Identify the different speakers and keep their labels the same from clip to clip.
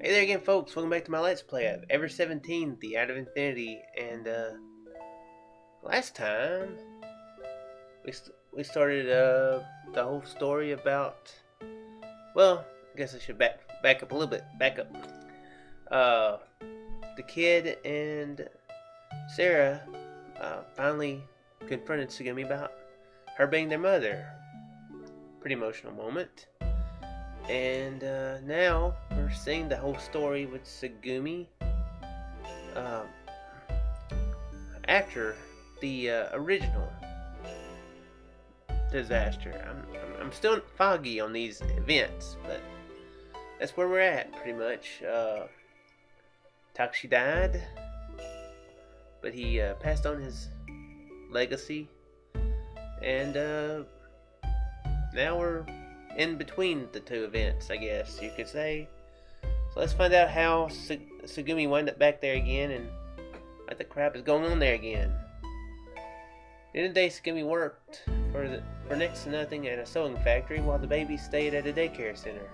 Speaker 1: Hey there again, folks. Welcome back to my Let's Play of Ever17, The Art of Infinity. And, last time, we started, the whole story about, well, I guess I should back up a little bit. Back up. The kid and Sarah, finally confronted Sagumi about her being their mother. Pretty emotional moment. And now we're seeing the whole story with Sagumi after the original disaster. I'm still foggy on these events, but that's where we're at pretty much. Takashi died, but he passed on his legacy, and now we're in between the two events, I guess you could say. So let's find out how Sagumi wound up back there again and what the crap is going on there again. The end of the day, Sagumi worked for next to nothing at a sewing factory while the babies stayed at a daycare center.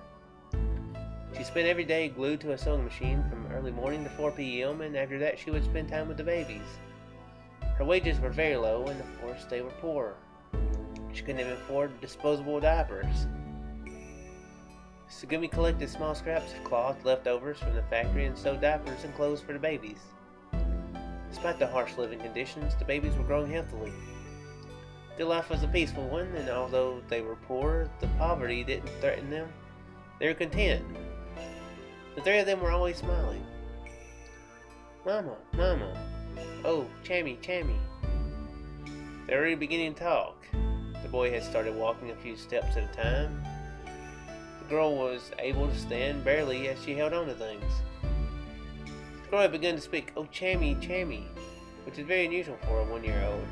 Speaker 1: She spent every day glued to a sewing machine from early morning to 4 p.m. and after that she would spend time with the babies. Her wages were very low and of course they were poor. She couldn't even afford disposable diapers. Sagumi collected small scraps of cloth leftovers from the factory and sewed diapers and clothes for the babies. Despite the harsh living conditions, the babies were growing healthily. Their life was a peaceful one, and although they were poor, the poverty didn't threaten them. They were content. The three of them were always smiling. Mama, Mama. Oh, Chammy, Chammy. They were already beginning to talk. The boy had started walking a few steps at a time. The girl was able to stand barely as she held on to things. The girl had begun to speak, "Oh, Chammy, Chammy," which is very unusual for a 1-year-old.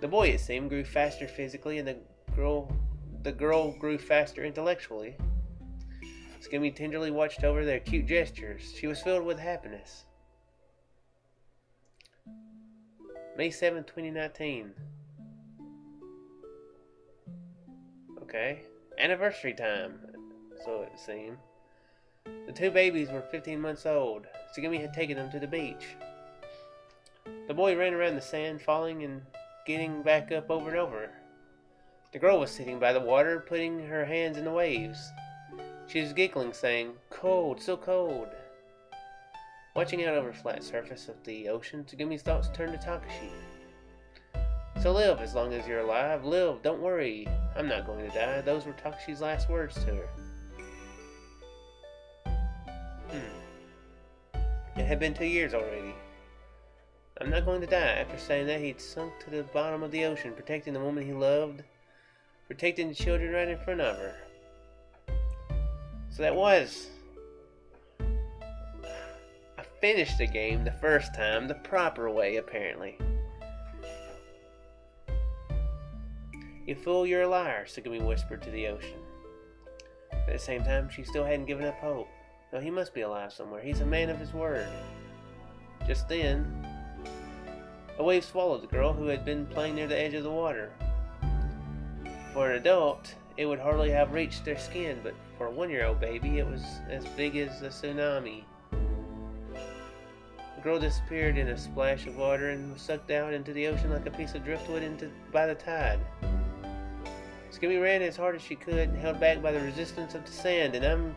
Speaker 1: The boy, it seemed, grew faster physically, and the girl grew faster intellectually. Sagumi tenderly watched over their cute gestures. She was filled with happiness. May 7, 2019. Okay. Anniversary time, so it seemed. The two babies were 15 months old. Sagumi had taken them to the beach. The boy ran around the sand, falling and getting back up over and over. The girl was sitting by the water, putting her hands in the waves. She was giggling, saying, "Cold, so cold." Watching out over the flat surface of the ocean, Sagumi's thoughts turned to Takashi. "So live as long as you're alive. Live, don't worry. I'm not going to die." Those were Takashi's last words to her. It had been 2 years already. "I'm not going to die." After saying that, he'd sunk to the bottom of the ocean, protecting the woman he loved, protecting the children right in front of her. So that was... I finished the game the first time, the proper way, apparently. "You fool, you're a liar," Sagumi whispered to the ocean. At the same time, she still hadn't given up hope. No, he must be alive somewhere. He's a man of his word. Just then, a wave swallowed the girl who had been playing near the edge of the water. For an adult, it would hardly have reached their skin, but for a 1-year-old baby, it was as big as a tsunami. The girl disappeared in a splash of water and was sucked out into the ocean like a piece of driftwood by the tide. Sagumi ran as hard as she could, held back by the resistance of the sand, and I'm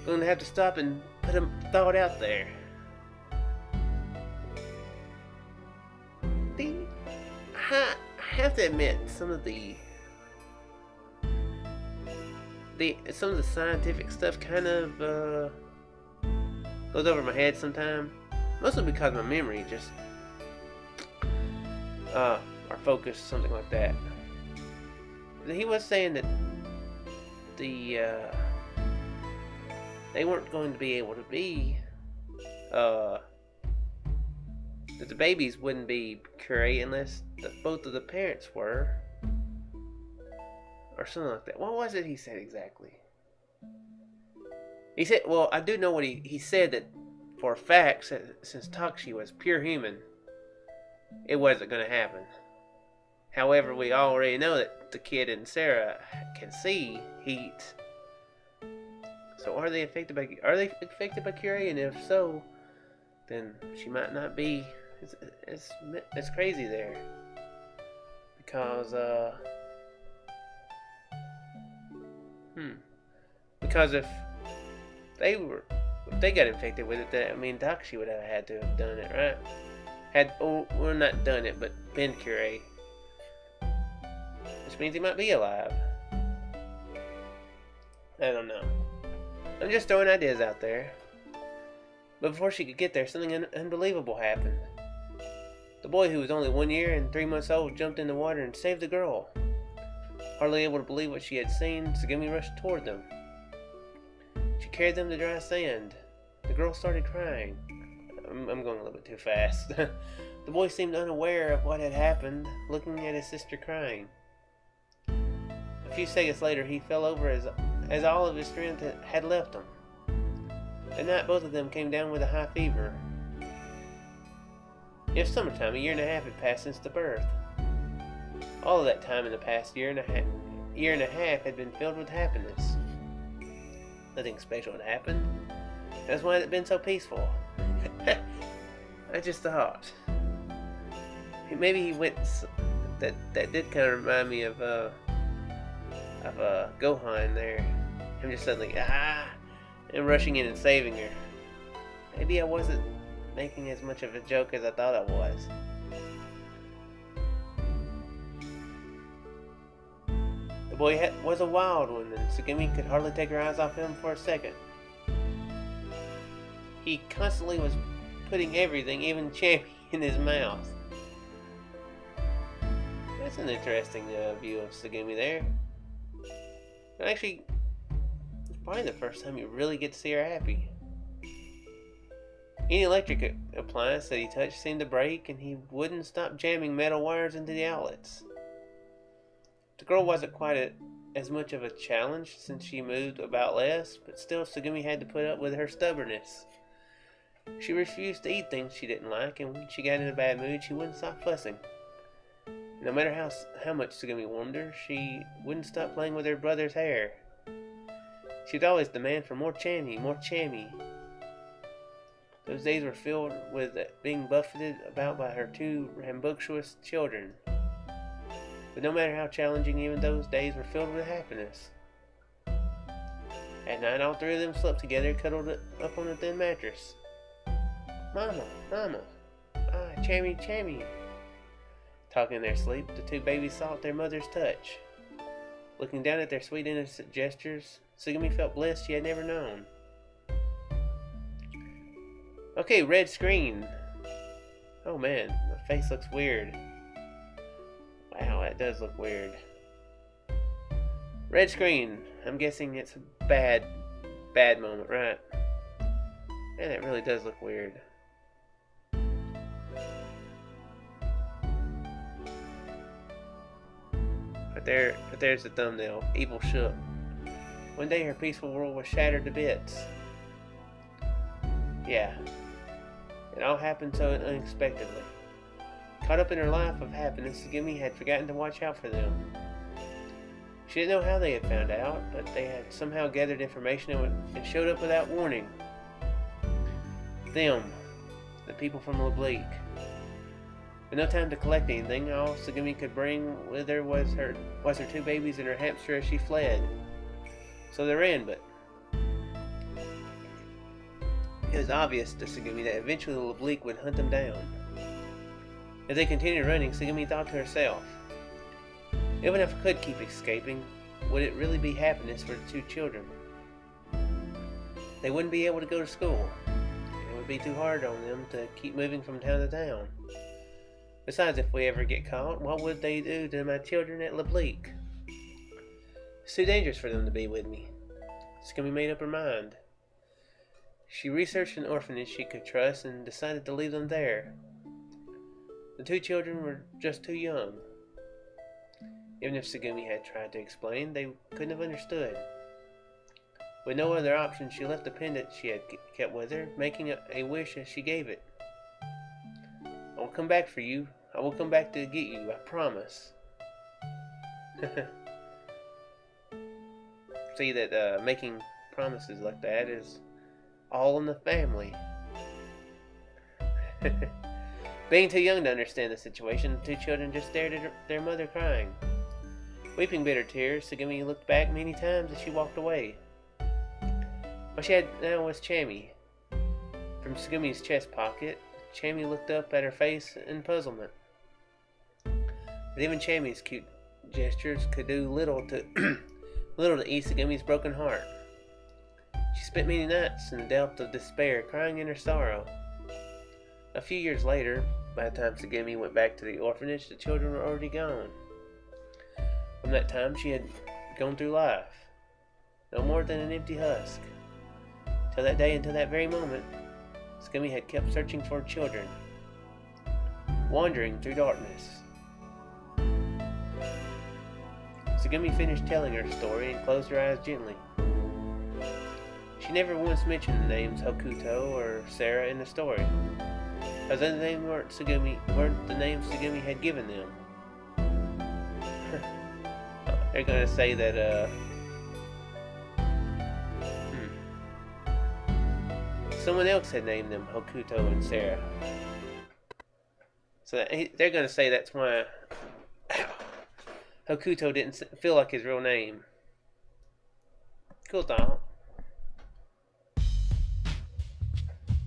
Speaker 1: going to have to stop and put a thought out there. I have to admit, some of the scientific stuff kind of goes over my head sometimes. Mostly because my memory just or focus, something like that. He was saying that they weren't going to be able to be that the babies wouldn't be puree unless both of the parents were, or something like that. What was it he said exactly? He said, well, I do know what he said, that for a fact, since Takashi was pure human, it wasn't going to happen. However, we already know that the kid and Sarah can see heat So are they affected by Curie? And if so, then she might not be. It's crazy there because because if they got infected with it, that, I mean, Doxy would have had to have done it, right? Well, not done it, but been Curie, which means he might be alive. I don't know. I'm just throwing ideas out there. But before she could get there, something unbelievable happened. The boy, who was only 1 year and 3 months old, jumped in the water and saved the girl. Hardly able to believe what she had seen, Sagumi rushed toward them. She carried them to dry sand. The girl started crying. I'm going a little bit too fast. The boy seemed unaware of what had happened, looking at his sister crying. A few seconds later, he fell over as all of his strength had left him. That night, both of them came down with a high fever. It was summertime. 1.5 years had passed since the birth. All of that time in the past year and a half had been filled with happiness. Nothing special had happened. That's why it had been so peaceful. I just thought. Maybe he went. That did kind of remind me of Gohan there. Him just suddenly and rushing in and saving her. Maybe I wasn't making as much of a joke as I thought I was. The boy was a wild one, and Sagumi could hardly take her eyes off him for a second. He constantly was putting everything, even Chammy, in his mouth. That's an interesting view of Sagumi there. Actually, it's probably the first time you really get to see her happy. Any electric appliance that he touched seemed to break, and he wouldn't stop jamming metal wires into the outlets. The girl wasn't quite as much of a challenge since she moved about less, but still Sagumi had to put up with her stubbornness. She refused to eat things she didn't like, and when she got in a bad mood, she wouldn't stop fussing. No matter how much Sagumi warmed her, she wouldn't stop playing with her brother's hair. She'd always demand for more Chammy, more Chammy. Those days were filled with being buffeted about by her 2 rambunctious children. But no matter how challenging, even those days were filled with happiness. At night, all 3 of them slept together, cuddled up on a thin mattress. Mama, Mama, Chammy, Chammy. Talking in their sleep, the 2 babies sought their mother's touch. Looking down at their sweet innocent gestures, Sagumi felt bliss she had never known. Okay, red screen. Oh man, my face looks weird. Wow, that does look weird. Red screen. I'm guessing it's a bad moment, right? Man, that really does look weird. But there's the thumbnail. Evil shook. One day her peaceful world was shattered to bits. Yeah. It all happened so unexpectedly. Caught up in her life of happiness, Sagumi had forgotten to watch out for them. She didn't know how they had found out, but they had somehow gathered information and showed up without warning. Them. The people from Lebleek. With no time to collect anything, all Sagumi could bring with her was her 2 babies and her hamster as she fled. So they ran, but it was obvious to Sagumi that eventually Lebleek would hunt them down. As they continued running, Sagumi thought to herself, even if I could keep escaping, would it really be happiness for the 2 children? They wouldn't be able to go to school. It would be too hard on them to keep moving from town to town. Besides, if we ever get caught, what would they do to my children at Lebleek? It's too dangerous for them to be with me. Sagumi made up her mind. She researched an orphanage she could trust and decided to leave them there. The 2 children were just too young. Even if Sagumi had tried to explain, they couldn't have understood. With no other option, she left the pendant she had kept with her, making a wish as she gave it. I will come back for you. I will come back to get you, I promise. See that making promises like that is all in the family. Being too young to understand the situation, the two children just stared at their mother crying. Weeping bitter tears, Sagumi looked back many times as she walked away. What she had now was Chammy. From Sagumi's chest pocket, Chammy looked up at her face in puzzlement. But even Chammy's cute gestures could do little to ease Sagumi's broken heart. She spent many nights in the depth of despair, crying in her sorrow. A few years later, by the time Sagumi went back to the orphanage, the children were already gone. From that time, she had gone through life, no more than an empty husk. Till that day, until that very moment, Sagumi had kept searching for children, wandering through darkness. Sagumi finished telling her story and closed her eyes gently. She never once mentioned the names Hokuto or Sarah in the story, as the names weren't the names Sagumi had given them. They're gonna say that someone else had named them Hokuto and Sarah. So they're gonna say that's why Hokuto didn't feel like his real name. Cool thought.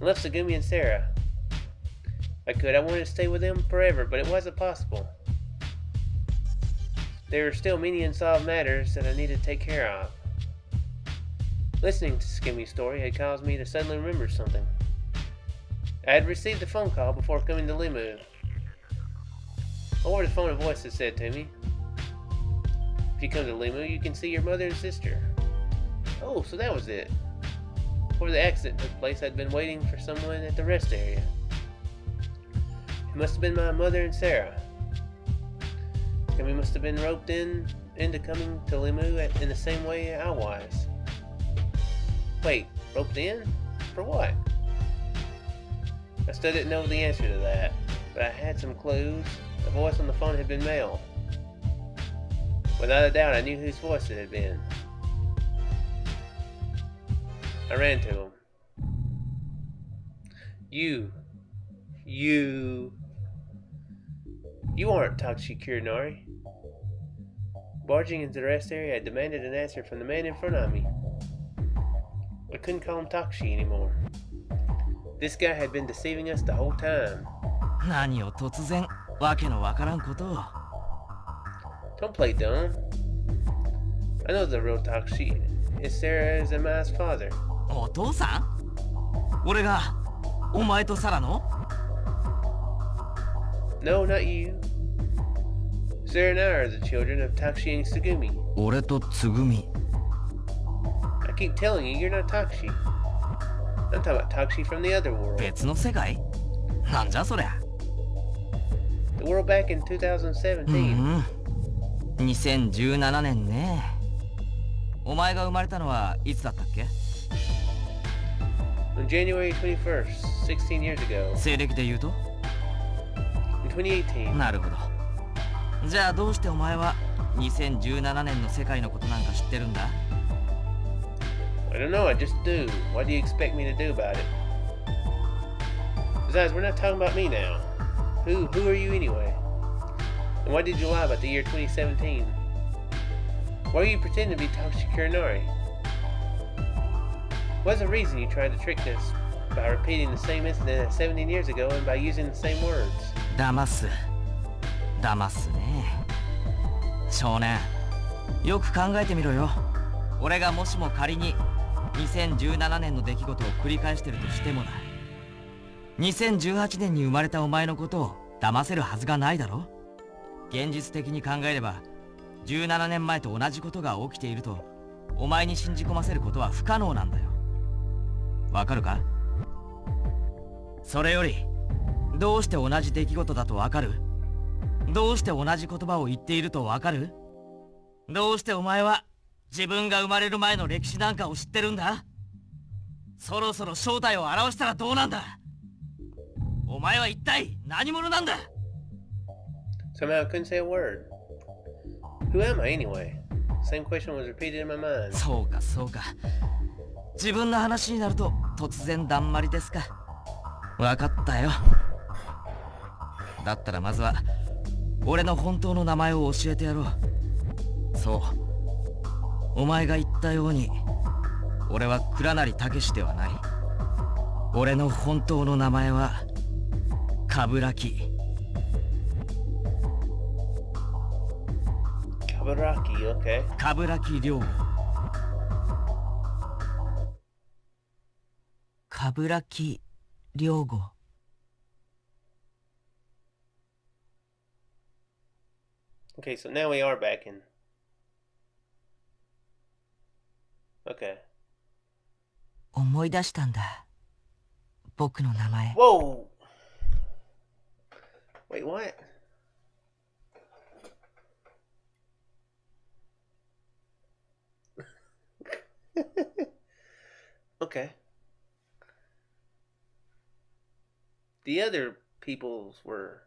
Speaker 1: I left Sagumi and Sarah. I wanted to stay with them forever, but it wasn't possible. There were still many unsolved matters that I needed to take care of. Listening to Sagumi's story had caused me to suddenly remember something. I had received a phone call before coming to LeMU. Over the phone, a voice had said to me, "If you come to LeMU, you can see your mother and sister." Oh, so that was it. Before the accident took place, I'd been waiting for someone at the rest area. It must have been my mother and Sarah. And we must have been roped into coming to LeMU in the same way I was. Wait, roped in? For what? I still didn't know the answer to that, but I had some clues. The voice on the phone had been male. Without a doubt, I knew whose voice it had been. I ran to him. You aren't Takeshi Kurinari. Barging into the rest area, I demanded an answer from the man in front of me. I couldn't call him Takeshi anymore. This guy had been deceiving us the whole time. Don't play dumb. I know the real Takeshi is Sarah Zama's father. No, not you. Sarah and I are the children of Takeshi and Sagumi. I keep telling you, you're not Takeshi. I'm talking about Takeshi from the other world. The world back in 2017.
Speaker 2: 2017年ね。お前が生まれたのはいつだったっけ？
Speaker 1: On January 21st, 16 years ago.
Speaker 2: 西暦で言うと？
Speaker 1: In 2018.
Speaker 2: なるほど。じゃあどうしてお前は2017年の世界のことなんか知ってるんだ？
Speaker 1: I don't know, I just do. What do you expect me to do about it? Besides, we're not talking about me now. Who are you anyway? And why did you lie about the year 2017? Why are you pretending to be Takeshi Kurinari? What's the reason you tried to trick us by repeating the same incident as 17 years ago and by using the same words?
Speaker 2: 騙すね。少年、よく考えてみろよ。俺がもしも仮に2017年の出来事を繰り返してるとしてもだ。2018年に生まれたお前のことを騙せるはずがないだろ。現実的に考えれば17年前と同じことが起きているとお前に信じ込ませることは不可能なんだよ。わかるか？それよりどうして同じ出来事だとわかる？どうして同じ言葉を言っているとわかる？どうしてお前は自分が生まれる前の歴史なんかを知ってるんだ？そろそろ正体を表したらどうなんだ？お前は一体何者なんだ？
Speaker 1: Somehow I couldn't say a word. Who am I anyway? Same question was repeated in my mind.
Speaker 2: そうかそうか。自分の話になると突然だんまりですか。わかったよ。だったらまずは俺の本当の名前を教えてやろう。そう。お前が言ったように、俺は倉成武士ではない。俺の本当の名前は冠城。
Speaker 1: Kaburaki, okay.
Speaker 2: 冠城吾。冠城吾。
Speaker 1: Okay, so now we are back in. Okay.
Speaker 2: 思い出したんだ。僕の名前。
Speaker 1: Whoa! Wait, what? Okay. The other peoples were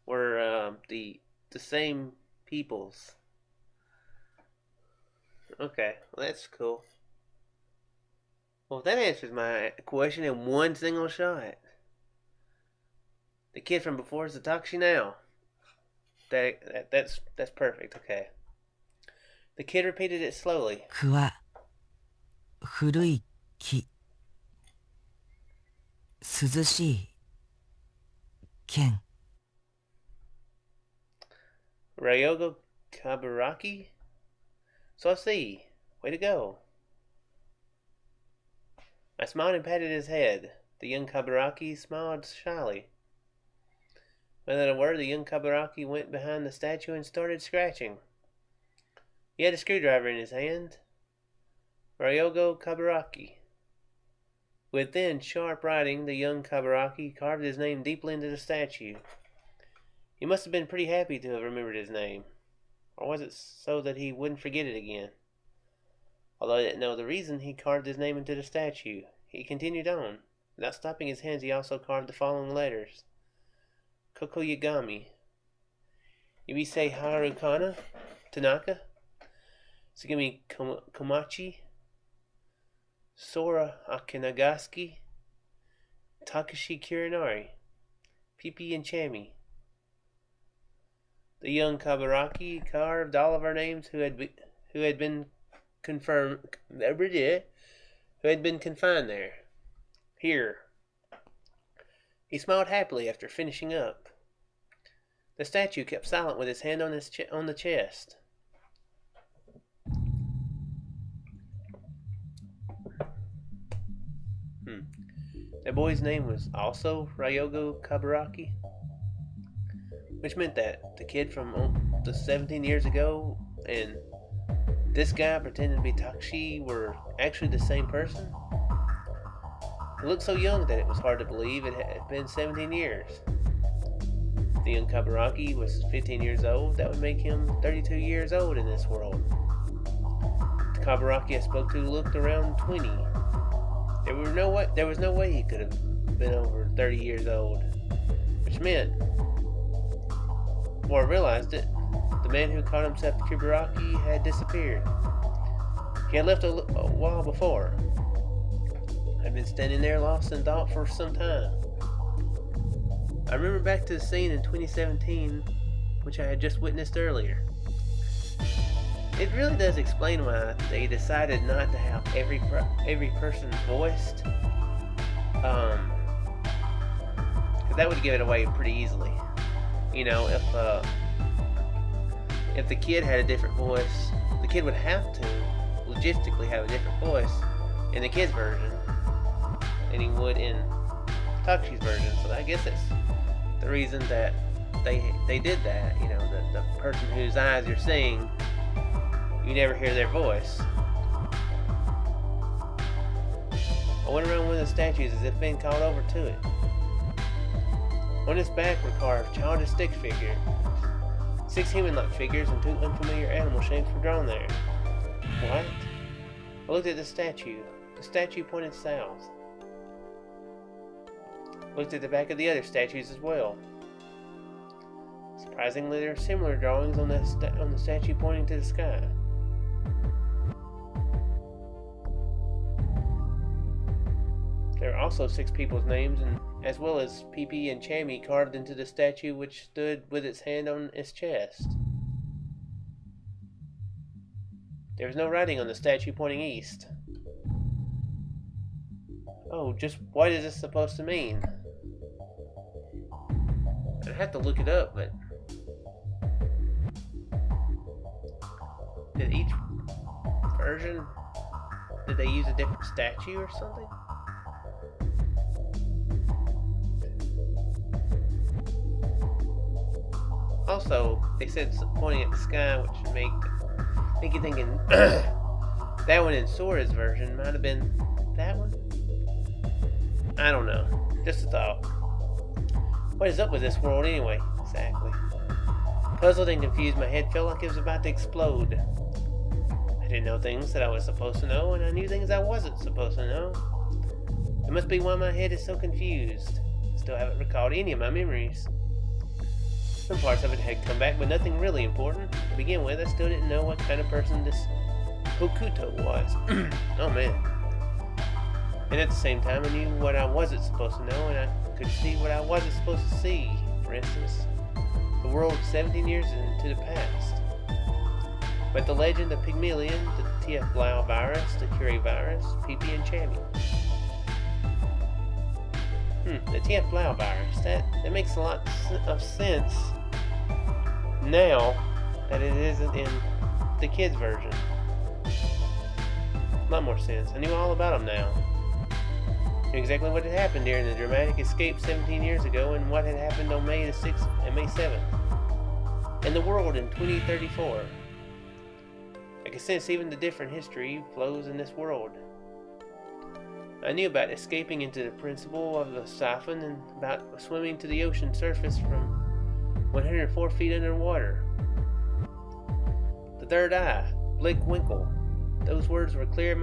Speaker 1: the same peoples. Okay, well, that's cool. Well, that answers my question in one single shot. The kid from before is the Takashi now. That's perfect. Okay. The kid repeated it slowly.
Speaker 2: くは古い木。涼しい剣。
Speaker 1: Ryogo Kaburaki? So I see. Way to go. I smiled and patted his head. The young Kaburaki smiled shyly. Without a word, the young Kaburaki went behind the statue and started scratching. He had a screwdriver in his hand. Ryogo Kaburaki. With thin, sharp writing, the young Kaburaki carved his name deeply into the statue. He must have been pretty happy to have remembered his name. Or was it so that he wouldn't forget it again? Although I didn't know the reason, he carved his name into the statue. He continued on. Without stopping his hands, he also carved the following letters. Kokoyagami. Ibisei Harukana Tanaka. Sagumi Komachi. Sora Akinagasuki. Takashi Kirinari. Pipi and Chami. The young Kaburaki carved all of our names who had been confined there. Here. He smiled happily after finishing up. The statue kept silent with his hand on the chest. That boy's name was also Ryogo Kaburaki, which meant that the kid from the 17 years ago and this guy pretending to be Takashi were actually the same person. He looked so young that it was hard to believe it had been 17 years. If the young Kaburaki was 15 years old, that would make him 32 years old in this world. The Kaburaki I spoke to looked around 20. There was no way he could have been over 30 years old, which meant, before I realized it, the man who called himself Kaburaki had disappeared. He had left a while before. I'd been standing there lost in thought for some time. I remember back to the scene in 2017, which I had just witnessed earlier. It really does explain why they decided not to have every person voiced. Because that would give it away pretty easily. You know, if the kid had a different voice, the kid would have to logistically have a different voice in the kid's version than he would in Takashi's version. So I guess that's the reason that they did that. You know, the person whose eyes you're seeing, you never hear their voice. I went around one of the statues as if being called over to it. On its back were carved childish stick figures. 6 human-like figures and 2 unfamiliar animal shapes were drawn there. What? I looked at the statue. The statue pointed south. I looked at the back of the other statues as well. Surprisingly, there are similar drawings on the statue pointing to the sky. There are also 6 people's names, as well as PP and Chammy carved into the statue, which stood with its hand on its chest. There was no writing on the statue pointing east. Oh, just what is this supposed to mean? I'd have to look it up, but did each version, did they use a different statue or something? Also, they said pointing at the sky, which should make you thinking that one in Sora's version might have been that one. I don't know. Just a thought. What is up with this world anyway? Exactly. Puzzled and confused, my head felt like it was about to explode. I didn't know things that I was supposed to know, and I knew things I wasn't supposed to know. It must be why my head is so confused. I still haven't recalled any of my memories. Some parts of it had come back, but nothing really important. To begin with, I still didn't know what kind of person this Hokuto was. Oh man. And at the same time, I knew what I wasn't supposed to know, and I could see what I wasn't supposed to see. For instance, the world 17 years into the past. But the legend of Pygmalion, the TF Blau virus, the Curie virus, PP and Chammy. The TF Blau virus. That makes a lot of sense now that it isn't in the kids' version. A lot more sense. I knew all about them now. Knew exactly what had happened during the dramatic escape 17 years ago and what had happened on May the 6th and May 7th. And the world in 2034. I could sense even the different history flows in this world. I knew about escaping into the principle of the siphon and about swimming to the ocean surface from 104 feet underwater. The third eye, Blickwinkel. Those words were clear in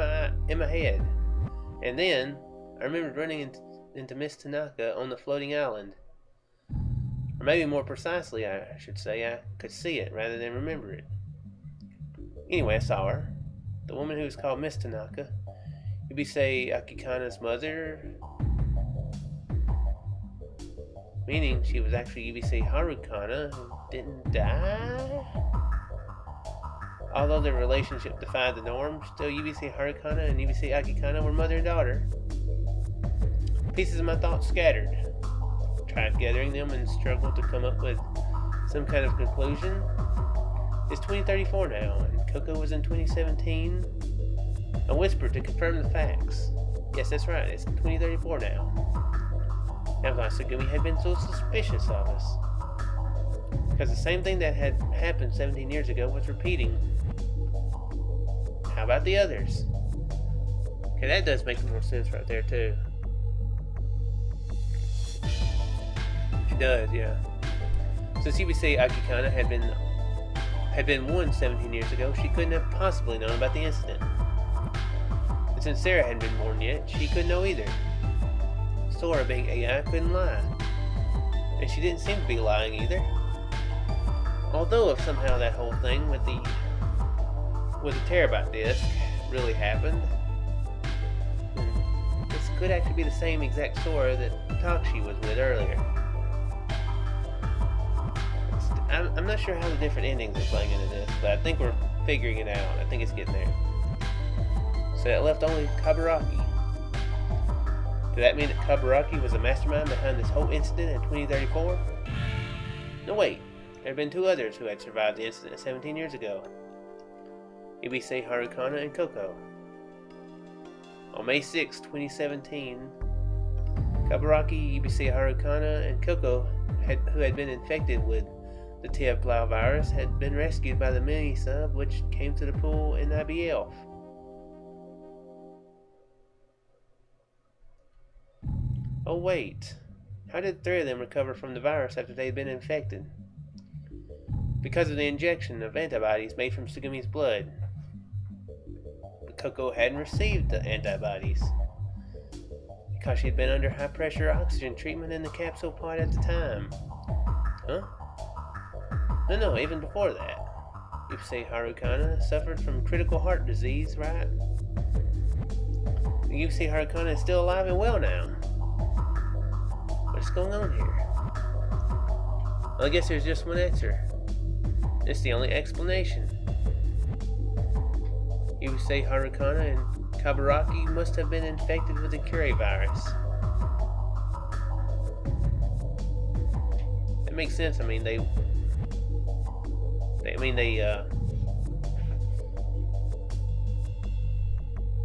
Speaker 1: my head. And then I remembered running into Miss Tanaka on the floating island. Or maybe more precisely, I should say, I could see it rather than remember it. Anyway, I saw her. The woman who was called Miss Tanaka. Yubisei Akikana's mother. Meaning she was actually Yubisei Harukana who didn't die? Although their relationship defied the norm, still Yubisei Harukana and Yubisei Akikana were mother and daughter. Pieces of my thoughts scattered. Tried gathering them and struggled to come up with some kind of conclusion. It's 2034 now, and Coco was in 2017. I whispered to confirm the facts. Yes, that's right, it's 2034 now. Now why Sagumi had been so suspicious of us. Because the same thing that had happened 17 years ago was repeating. How about the others? Okay, that does make more sense right there too. It does, yeah. Since Yubisei Akikana had been one 17 years ago, she couldn't have possibly known about the incident. And since Sarah hadn't been born yet, she couldn't know either. Sora, being AI, couldn't lie. And she didn't seem to be lying either. Although if somehow that whole thing with the terabyte disk really happened, this could actually be the same exact Sora that Takshi was with earlier. I'm not sure how the different endings are playing into this, but I think we're figuring it out. I think it's getting there. So that left only Kaburaki. Did that mean that Kaburaki was the mastermind behind this whole incident in 2034? No, wait. There had been 2 others who had survived the incident 17 years ago. Yubisei Harukana and Coco. On May 6, 2017, Kaburaki, Yubisei Harukana, and Coco, who had been infected with the TF Blau virus, had been rescued by the mini-sub which came to the pool in IBF. Oh wait, how did 3 of them recover from the virus after they had been infected? Because of the injection of antibodies made from Sugumi's blood. But Coco hadn't received the antibodies because she had been under high pressure oxygen treatment in the capsule pod at the time. Huh? No, even before that. Yusei Harukana suffered from critical heart disease, right? Yusei Harukana is still alive and well now. What's going on here? Well, I guess there's just one answer. It's the only explanation. Yusei Harukana and Kaburaki must have been infected with the Curie virus. It makes sense. I mean,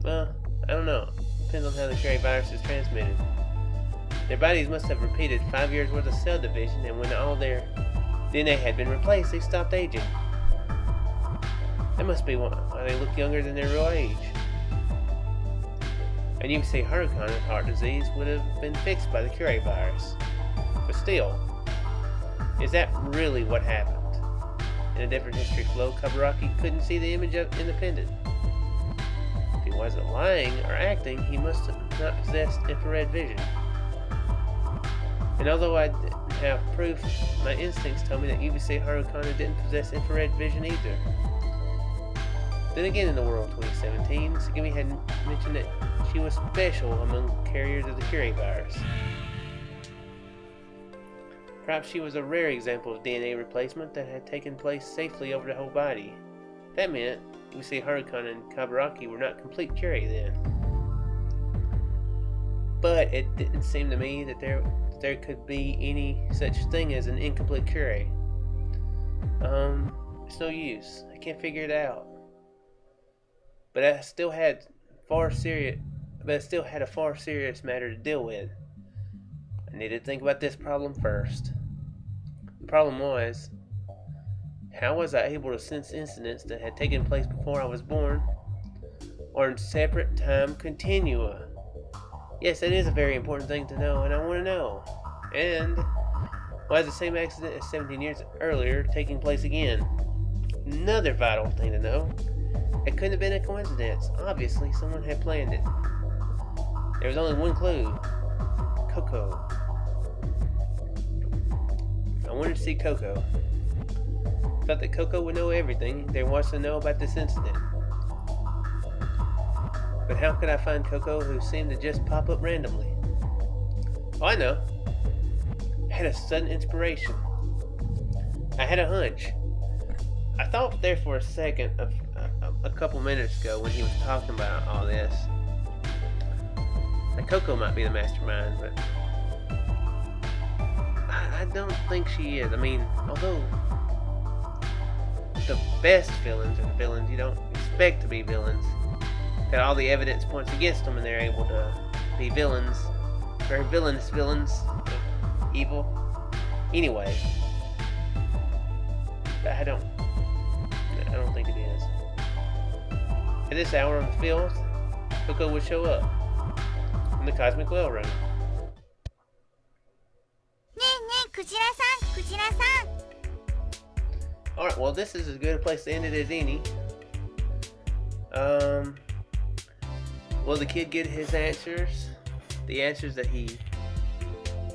Speaker 1: well, I don't know. Depends on how the Curie virus is transmitted. Their bodies must have repeated 5 years worth of cell division, and when all their DNA had been replaced, they stopped aging. That must be why they look younger than their real age. And you say Harukana's heart disease would have been fixed by the Curie virus. But still, is that really what happened? In a different history flow, Kaburaki couldn't see the image of Independent. If he wasn't lying or acting, he must have not possessed infrared vision. And although I didn't have proof, my instincts told me that Yusei Harukana didn't possess infrared vision either. Then again, in the world 2017, Sagumi had mentioned that she was special among carriers of the Curie virus. Perhaps she was a rare example of DNA replacement that had taken place safely over the whole body. That meant Yusei Harukana and Kaburaki were not complete Curie then. But it didn't seem to me that there could be any such thing as an incomplete Curie. It's no use. I can't figure it out. But I still had a far serious matter to deal with. I needed to think about this problem first. The problem was, how was I able to sense incidents that had taken place before I was born, or in separate time continua? Yes, that is a very important thing to know, and I want to know. And why is the same accident as 17 years earlier taking place again? Another vital thing to know. It couldn't have been a coincidence. Obviously, someone had planned it. There was only one clue. Coco. I wanted to see Coco. I thought that Coco would know everything there was to know about this incident. But how could I find Coco, who seemed to just pop up randomly? Oh, I know. I had a sudden inspiration. I had a hunch. I thought there for a second, a couple minutes ago, when he was talking about all this, that Coco might be the mastermind, but I don't think she is. I mean, although the best villains are the villains you don't expect to be villains, that all the evidence points against them and they're able to be villains, very villainous villains of evil. Anyway, but I don't think it is. At this hour on the field, Coco would show up in the Cosmic Well Room. Alright, well, this is as good a place to end it as any. Will the kid get his answers? The answers that he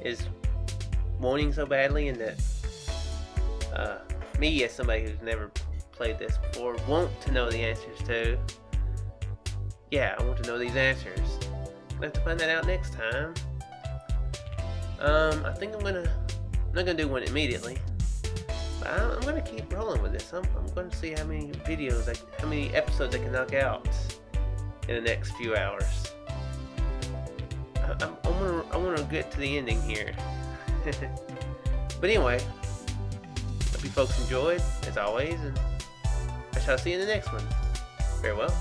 Speaker 1: is wanting so badly, and that me, as somebody who's never played this before, want to know the answers to. Yeah, I want to know these answers. We'll have to find that out next time. I think I'm not gonna do one immediately, but I'm gonna keep rolling with this. I'm gonna see how many how many episodes I can knock out in the next few hours. I want to get to the ending here. But anyway, hope you folks enjoyed, as always, and I shall see you in the next one. Farewell.